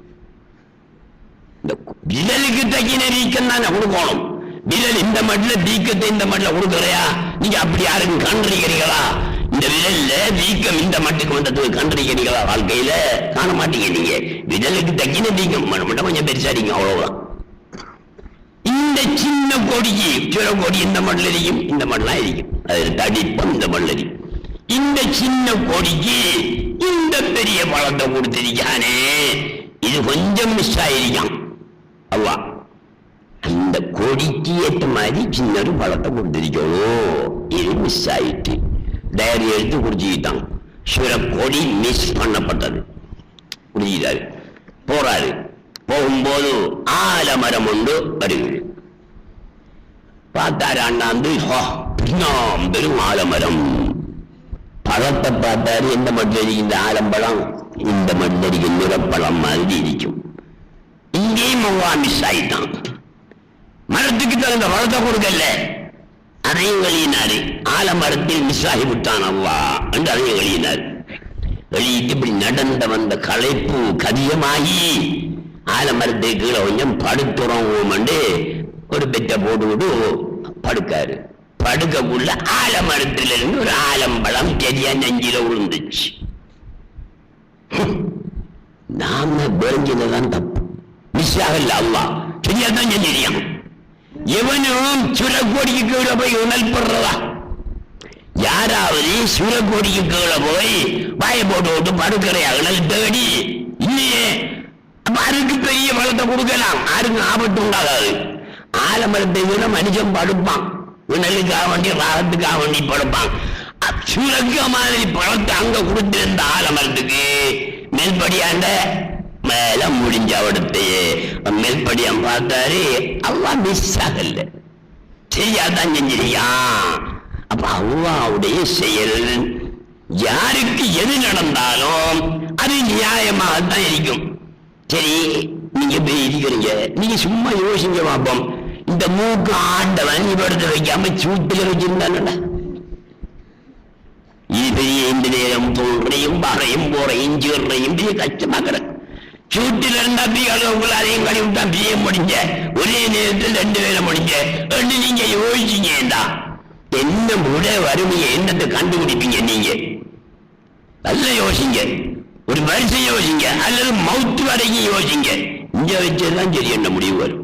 இந்த விரலுக்கு தக்கின வீக்கம் தானே கொடுக்கணும். விரல் இந்த மட்டில் வீக்கத்தை இந்த மட்டில் கொடுக்கலையா? நீங்க அப்படி யாருக்கும் கண்டிருக்கிறீங்களா? இந்த விரல்ல வீக்கம் இந்த மட்டுக்கு வந்ததுக்கு கண்டிருக்கிறீங்களா? வாழ்க்கையில காண மாட்டீங்க. நீங்க விரலுக்கு தக்கின வீக்கம் மட்டும் கொஞ்சம் பெருசாடிங்க, அவ்வளவுதான். இந்த சின்ன கொடிக்கு சுர கொடி இந்த மண்ணில் இருக்கும், இந்த மண்ணெல்லாம் இருக்கும், அது தடிப்பம் இந்த மண்ணில் இருக்கும். இந்த சின்ன கொடிக்கு இந்த பெரிய பழத்தை கொடுத்திருக்கானே, இது கொஞ்சம் மிஸ் ஆயிருக்கான் அவ்வா. அந்த கொடிக்கு ஏற்ற மாதிரி சின்ன ஒரு பழத்தை கொடுத்திருக்கணும், இது மிஸ் ஆயிட்டு டைரி எடுத்து குடிச்சுக்கிட்டான். சுர கொடி மிஸ் பண்ணப்பட்டது. குடிச்சிட்டாரு. போறாரு. போகும்போது ஆலமரம் ஒன்று வருகிறது. பார்த்தாரு அண்ணாந்து, பெரும் ஆலமரம். பழத்தை பார்த்தாரு, எந்த மட்டில் இருக்கு இந்த ஆலம்பழம்? இந்த மட்டில் இருக்கு நிறப்பழம் மாதிரி இருக்கும். இங்கேயும் அவ்வா மிஸ் ஆயிட்டான். மரத்துக்கு தகுந்த பழத்தை கொடுக்கல, அதையும் வெளியினாரு. ஆலமரத்தில் மிஸ் ஆகிவிட்டான் அவ்வா என்று அதையும் வெளியினார். வெளியிட்டு இப்படி நடந்த வந்த களைப்பு கதியமாகி ஆலமரத்துக்கு கீழே கொஞ்சம் படுத்துறோம். ஒரு பெட்டை போட்டுவிட்டு படுக்காரு. படுக்கக்குள்ள ஆலமரத்திலிருந்து ஒரு ஆலம்பழம் சரியா நெஞ்சில விழுந்துச்சு. நாம வேண்டியதான் தப்பு, மிஸ் ஆகல. அவ்வா சரியாதான் செஞ்சிருக்கான். எவனும் சுரக்கோடிக்கு கீழே போய் உணல்படுறதா? யாராவது சுரக்கோடிக்கு கீழே போய் வாய போட்டு விட்டு படுக்கிறையா உணல் தேடி இல்லையே. அப்ப அதுக்கு பெரிய பழத்தை கொடுக்கலாம், யாருக்கும் ஆபத்து உண்டாகாது. ஆலமரத்தை விட மனுஷன் படுப்பான், உணலுக்காக வேண்டி ராகத்துக்காக வேண்டி படுப்பான். சுரக்க மாதிரி பழத்தை அங்க கொடுத்திருந்த ஆலமரத்துக்கு மேல்படியாண்ட மேல முடிஞ்ச அவடத்தையே மேல்படியான் பார்த்தாரு. அவ்வா மிஸ் ஆகல, சரியாதான் செஞ்சிருக்கான். அப்ப அவ்வாவுடைய செயல் யாருக்கு எது நடந்தாலும் அது நியாயமாகத்தான் இருக்கும். சரி, நீங்க போய் இருக்கிறீங்க, நீங்க சும்மா யோசிங்க பார்ப்போம். இந்த மூக்கு ஆண்டவன் இவடத்தை வைக்காம சூட்டில வச்சிருந்தான, இது பெரிய இந்த நேரம் தோன்றையும் பகையும் போறையும் சீர்றையும் பெரிய கஷ்டமாக்கிற. சூட்டில இருந்தா பிரியாளவுக்குள்ள அதையும் கழி விட்டா பிரிய முடிஞ்ச, ஒரே நேரத்தில் 2 வேலை முடிஞ்ச ரெண்டு. நீங்க யோசிச்சீங்கடா, என்ன முட வறுமையை என்னத்தை கண்டுபிடிப்பீங்க? நீங்க நல்ல யோசிங்க, ஒரு வருஷம் யோசிங்க, அல்லது மவுத்து வரைக்கும் யோசிங்க. இங்க வச்சதுதான் சரி என்ன முடிவு வரும்.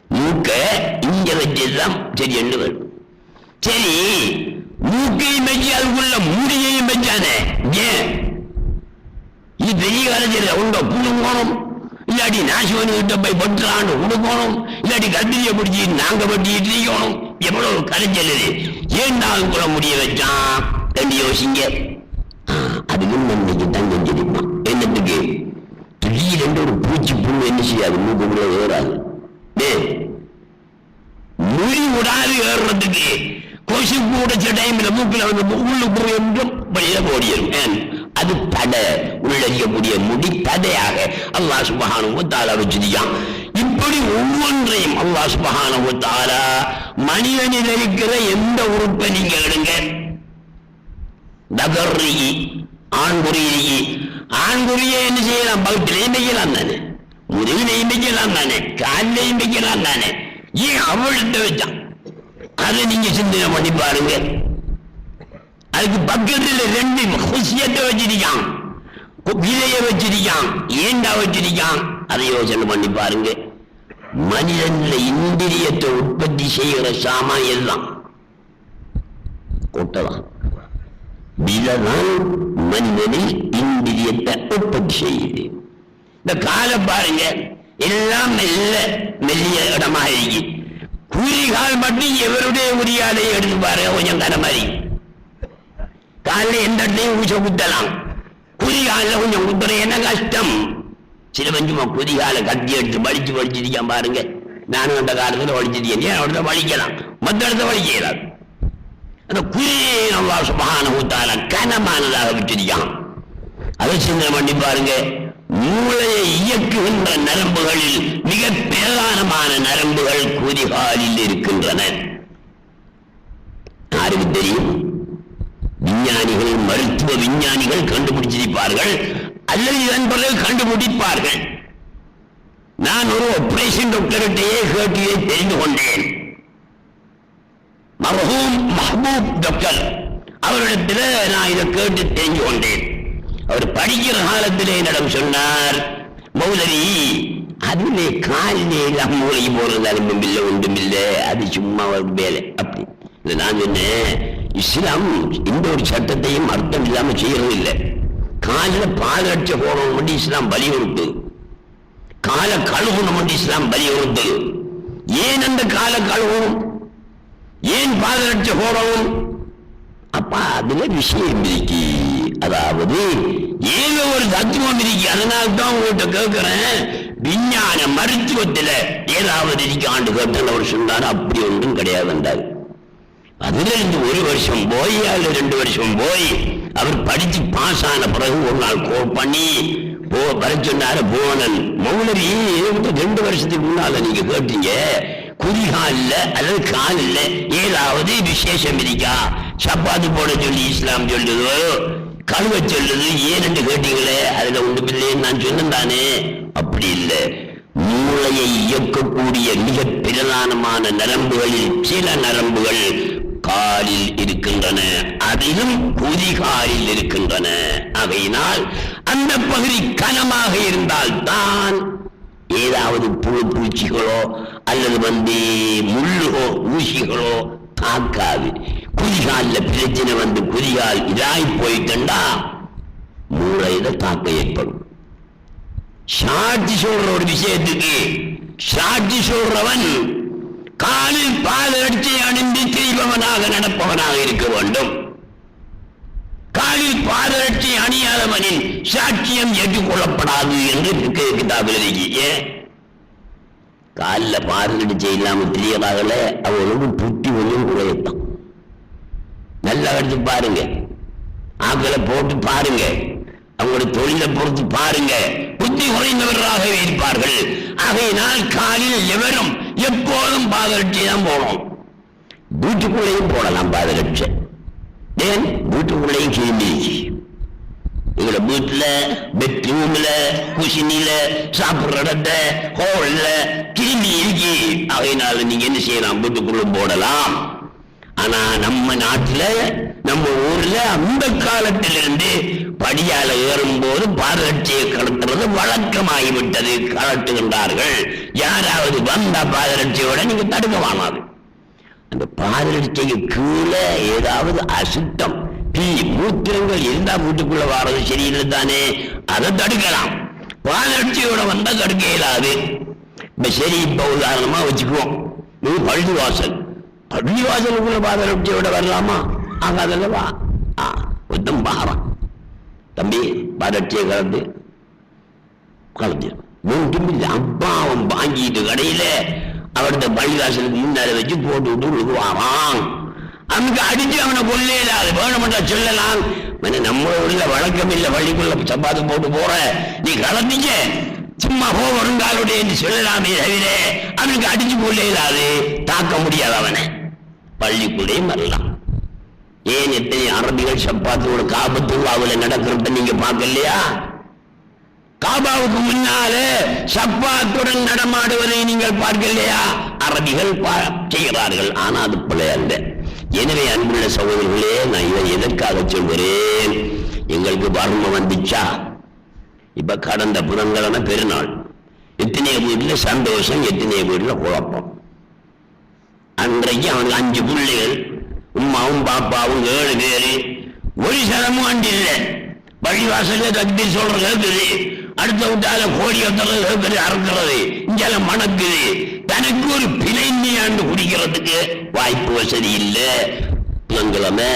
மூக்க இங்க வச்சதுதான் சரி என்று வரும். சரி, மூக்கையும் வச்சு அதுக்குள்ள முடியையும் வச்சானே, ஏன் இது பெரிய காலத்தில் உண்ட புடுங்கணும், இல்லாட்டி நாசிவனு கிட்ட போய் பட்டுறான்னு கொடுக்கணும், இல்லாட்டி கத்திரியை பிடிச்சி நாங்க பட்டிட்டு இருக்கணும். எவ்வளவு கலைச்சல் இது, ஏன் அதுக்குள்ள முடிய வச்சான் என்று யோசிங்க. அதுக்கு நன்மைக்குத்தான் செஞ்சிருப்பான். என்னத்துக்கு? திடீரென்று ஒரு பூச்சி புண்ணு என்ன செய்யாது, மூக்குக்குள்ள ஏறாது, மொழி விடாது ஏறுறதுக்கு. கொசு கூட சில டைம்ல மூக்குல வந்து உள்ளுக்கு என்றும் வெளியில ஓடிடும். அது தடை, உள்ளறியக்கூடிய முடி தடையாக அல்லாஹ் சுப்ஹானஹு வ தஆலா வச்சிருக்கான். இப்படி ஒவ்வொன்றையும் அல்லாஹ் சுப்ஹானஹு வ தஆலா மனிதனில் இருக்கிற எந்த உறுப்பை நீங்க எடுங்க, தகர்ரி ஆண்குறியை, ஆண்குறியை என்ன செய்யலாம், பகுதியிலையும் வைக்கலாம் தானே, முதுகிலையும் வைக்கலாம் தானே, காலிலையும் வைக்கலாம் தானே, ஏன் அவள்கிட்ட வச்சான்? அதை நீங்க சிந்தனை பண்ணி பாருங்க. அதுக்கு பக்கத்தில் 2 குசியத்தை வச்சிருக்கான், விலைய வச்சிருக்கான், ஏண்டா வச்சிருக்கான், அதை யோசனை பண்ணி பாருங்க. மனிதன்ல இந்திரியத்தை உற்பத்தி செய்கிற சாமான் எல்லாம் கொட்டலாம். விலைதான் மனிதனில் இந்திரியத்தை உற்பத்தி செய்யுது. இந்த காலம் பாருங்க, எல்லாம் மெல்லிய இடமாக இருக்கு. குறிகால் மட்டும் எவருடைய உரியாலை எடுத்து பாருங்க, கொஞ்சம் கன மாதிரி. காலில் எந்த இடத்தையும் ஊச குத்தலாம், குறிகாலில் கொஞ்சம் குத்துற என்ன கஷ்டம். சில பஞ்சுமா குறிகால கட்டி எடுத்து வலிச்சிருக்கான் பாருங்க. நானும் அந்த காலத்தில் வலிச்சிருக்கேன், ஏன் இடத்த வலிக்கலாம், மற்ற இடத்த வலிக்கலாம். அந்த குறியை அல்லாஹ் சுப்ஹானஹு வ தஆலா கனமானதாக விட்டிருக்கான். அதை சிந்தனை பண்ணி பாருங்க. மூளையை இயக்குகின்ற நரம்புகளில் மிக பிரதானமான நரம்புகள் குறிகாலில் இருக்கின்றன. யாருக்கு தெரியும்? விஞ்ஞானிகள், மருத்துவ விஞ்ஞானிகள் கண்டுபிடிச்சிருப்பார்கள், அல்லது இதன் பிறகு கண்டுபிடிப்பார்கள். நான் ஒரு ஆபரேஷன் டாக்டர்கிட்டயே கேட்டியே தெரிந்து கொண்டேன். மர்ஹூம் மஹ்பூப் டாக்டர் அவரிடத்தில் நான் இதை கேட்டு தெரிந்து கொண்டேன். அவர் படிக்கிற காலத்திலே என்னிடம் சொன்னார், மௌலவி அதுல காலிலே எல்லாம் மூளைக்கு போறது அனுபவம் இல்லை, ஒன்றும் இல்லை, அது சும்மா ஒரு வேலை அப்படி. நான் சொன்னேன், இஸ்லாம் இந்த ஒரு சட்டத்தையும் அர்த்தம் இல்லாம செய்யறது இல்லை. காலில் பாதரட்ச போடணும் இஸ்லாம் வலியுறுத்து, கால கழுவணும் இஸ்லாம் வலியுறுத்து. ஏன் அந்த கால கழுவணும், ஏன் பாதரட்ச போடணும்? அப்பா அதுல விஷயம் இருக்கு, அதாவது ஏதோ ஒரு தத்துவம் இருக்கு. அதனால்தான் உங்கள்கிட்ட கேட்கிறேன், விஞ்ஞான மருத்துவத்தில் ஏதாவது இருக்காண்டு கேட்டு அவர் சொன்னார். அப்படி ஒன்றும் கிடையாது என்றார். அதுல இருந்து 1 வருஷம் போய் அல்லது 2 வருஷம் போய் அவர் படிச்சு பாஸ் ஆன பிறகு ஒரு நாள் கோல் பண்ணி வர சொன்னாரு. போனன் மௌலவி 2 வருஷத்துக்கு முன்னால நீங்க கேட்டீங்க, குறிகாலில் அல்லது காலில் ஏதாவது விசேஷம் இருக்கா, சப்பாத்து போட சொல்லி இஸ்லாம் சொல்லுதோ, கழுவ சொல்லுது, ஏன்னு கேட்டீங்களே, அதுல ஒன்றுமில்லைன்னு நான் சொன்னேன் தானே. அப்படி இல்லை, மூளையை இயக்கக்கூடிய மிக பிரதானமான நரம்புகளில் சில நரம்புகள் காலில் இருக்கின்றன, அதிலும் குறிகாலில் இருக்கின்றன. ஆகையினால் அந்த பகுதி கனமாக இருந்தால் தான் ஏதாவது புழு பூச்சிகளோ அல்லது முள்ளுகோ ஊசிகளோ தாக்காது. குறிகால பிரச்சனை வந்து குறிகால் இதாய் போயிட்டா மூளையில தாக்கம் ஏற்படும். சாட்சி சொல்ற ஒரு விஷயத்துக்கு சாட்சி சொல்றவன் காலில் பாதரட்சை அணிந்து திரிபவனாக நடப்பவனாக இருக்க வேண்டும். காலில் பாதரட்சை அணியாதவனின் சாட்சியம் ஏற்றுக்கொள்ளப்படாது என்று கிதாபில் இருக்கு. காலில் பாதரட்சை இல்லாம தெரியலாகல அவனுக்கு புத்தி ஒன்றும் குறையத்தான். நல்லா எடுத்து பாருங்க, ஆக்களை போட்டு பாருங்க, அவங்களுடைய தொழிலை பொறுத்து பாருங்க, புத்தி குறைந்தவர்களாகவே இருப்பார்கள். ஆகையினால் காலில் எவரும் எப்போதும் பாதரட்சை தான் போடணும். வீட்டுக்குள்ளேயும் போடலாம் பாதரட்சை. ஏன் வீட்டுக்குள்ளேயும் கிளம்பி எங்களோட வீட்டுல, பெட்ரூம்ல, குசினில, சாப்பிடுற இடத்த, ஹோல்ல கிளம்பி இருக்கு. ஆகையினால நீங்க என்ன செய்யலாம், வீட்டுக்குள்ள போடலாம். ஆனா நம்ம நாட்டுல, நம்ம ஊர்ல அந்த காலத்திலிருந்து படியால ஏறும் போது பாதரட்சியை கலத்துறது வழக்கமாகிவிட்டது. கலட்டுகின்றார்கள். யாராவது வந்த பாதரட்சியோட நீங்க தடுக்க வாங்காது. அந்த பாதரட்சிக்கு கீழே ஏதாவது அசுத்தம் மூத்திரங்கள் இருந்தா வீட்டுக்குள்ள வாரது சரியில்லை தானே, அதை தடுக்கலாம். பாதரட்சியோட வந்தா தடுக்க இயலாது. இப்ப சரி, இப்ப உதாரணமா வச்சுக்குவோம், நீ பள்ளிவாசலுக்குள்ள பாதரட்சியோட வரலாமா? ஆகாதல்லவா? ஒருத்தம் பாரம் தம்பி பாதரட்சியை கலந்து அப்பா அவன் வாங்கிட்டு கடையில அவருடைய பள்ளிவாசலுக்கு முன்னால வச்சு போட்டு விட்டு விழுவாராம். அவனுக்கு அடிச்சு அவனை கொள்ளையிலாது வேணுமென்றா சொல்லலாம். நம்ம உள்ள வழக்கம் இல்லை, பள்ளிக்குள்ள சப்பாத்து போட்டு போற நீ கலந்தீங்க சும்மா போ வருங்காலுடைய என்று சொல்லலாமே தவிர அவனுக்கு அடிச்சு கொள்ளையிலாது, தாக்க முடியாது. அவனை பள்ளிக்குள்ளேயும் வரலாம். ஏன் எத்தனை அரபிகள் சப்பாத்தோட காபத்துள்ளாவுல நடக்கிறத நீங்க பார்க்கலையா? காபாவுக்கு முன்னால சப்பாத்துடன் நடமாடுவதை நீங்கள் பார்க்கலையா? அரபிகள் செய்கிறார்கள். ஆனா அது பிள்ளை அல்ல. எனவே அன்புள்ள சகோதரர்களே, நான் இதை எதற்காக சொல்கிறேன்? எங்களுக்கு வறுமை வந்துச்சா? இப்ப கடந்த புதன்கிழமை பெருநாள், எத்தனைய வீட்டுல சந்தோஷம், எத்தனைய வீட்டுல குழப்பம். அன்றைக்கு அவனுக்கு 5 பிள்ளைகள், உம்மாவும் பாப்பாவும் 7 பேரு. ஒரு சனமும் அண்டு இல்லை. பள்ளிவாசல தக்பீர் சொல்றது கேட்குது, அடுத்த விட்டால கோடி ஒத்தறது கேட்குது, அறுக்கிறது இங்கால மணக்குது. தனக்கு ஒரு பிணைந்து குடிக்கிறதுக்கு வாய்ப்பு வசதி இல்லை. புதன்கிழமை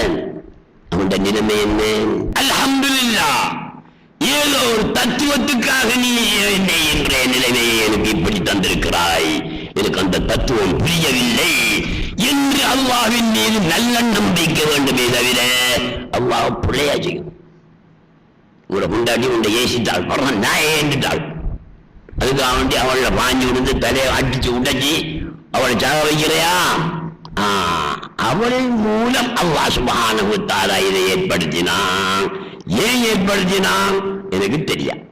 அவனுடைய நிலைமை என்ன? அல்ஹம்துலில்லாஹ், ஏதோ ஒரு தத்துவத்துக்காக நீ என்னை என்ற நிலைமையை எனக்கு இப்படி தந்திருக்கிறாய், எனக்கு அந்த தத்துவம் புரியவில்லை என்று அல்லாஹ்வின் மீது நல்லெண்ணம் வைக்க வேண்டுமே தவிர அல்லாஹ் பிள்ளையா செய்யும். உங்களை கொண்டாடி உண்டை ஏசிட்டாள், படம் நான் ஏண்டுட்டாள், அதுக்கு அவன் அவளை வாங்கி விடுந்து தலையை அடிச்சு உடைச்சி அவளை சாக வைக்கிறையா? அவள் மூலம் அல்லாஹ் சுப்ஹானஹு வ தஆலா இதை ஏற்படுத்தினான். ஏன் ஏற்படுத்தினான் எனக்கு தெரியாது.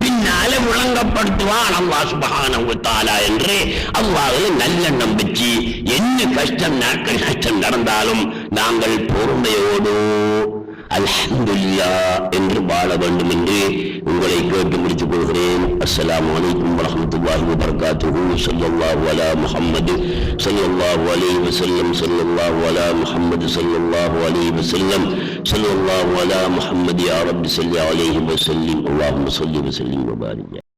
பின்னால விளங்கப்படுத்துவான் அல்லாஹ் சுப்ஹானஹு வ தஆலா என்று அல்லாஹ்வில் நல்லெண்ணம் வச்சு என்ன கஷ்டம் நடந்தாலும் நாங்கள் பொறுமையோடு அல்ஹம்துலில்லாஹ் என்று வாழ வேண்டும் என்று உங்களை கேட்டு முடித்துக் கொள்கிறேன். அஸ்ஸலாமு அலைக்கும் வரஹ்மத்துல்லாஹி வபரகாத்துஹு. ஸல்லல்லாஹு அலா முஹம்மது ஸல்லல்லாஹு அலைஹி வஸல்லம், ஸல்லல்லாஹு அலா முஹம்மது ஸல்லல்லாஹு அலைஹி வஸல்லம், ஸல்லல்லாஹு அலா முஹம்மது யா ரப்பி ஸல்லி அலைஹி வஸல்லிம். அல்லாஹும்ம ஸல்லி வஸல்லிம் வபாரிக்.